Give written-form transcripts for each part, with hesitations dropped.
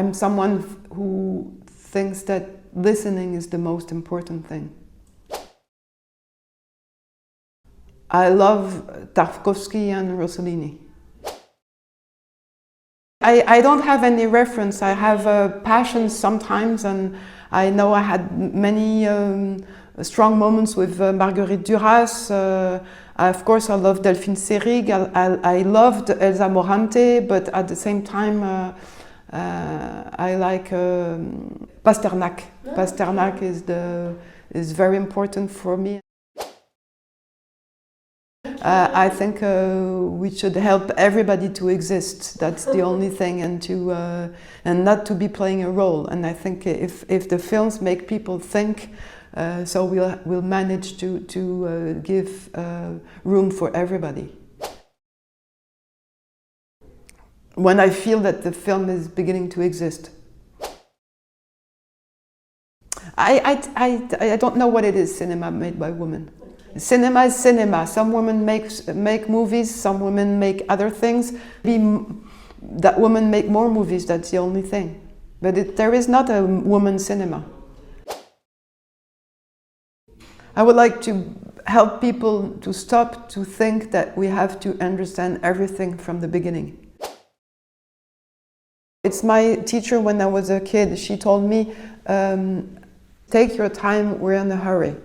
I'm someone who thinks that listening is the most important thing. I love Tarkovsky and Rossellini. I don't have any reference. I have passions sometimes, and I know I had many strong moments with Marguerite Duras. Of course, I love Delphine Seyrig. I loved Elsa Morante, but at the same time, I like Pasternak. Pasternak is very important for me. I think we should help everybody to exist. That's the only thing, and not to be playing a role. And I think if the films make people think, so we'll manage to give room for everybody. When I feel that the film is beginning to exist. I don't know what it is, cinema made by women. Cinema is cinema. Some women make movies, some women make other things. That women make more movies, that's the only thing. But there is not a woman cinema. I would like to help people to stop to think that we have to understand everything from the beginning. It's my teacher when I was a kid. She told me, take your time, we're in a hurry.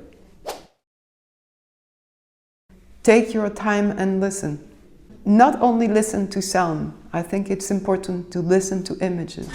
Take your time and listen. Not only listen to sound, I think it's important to listen to images.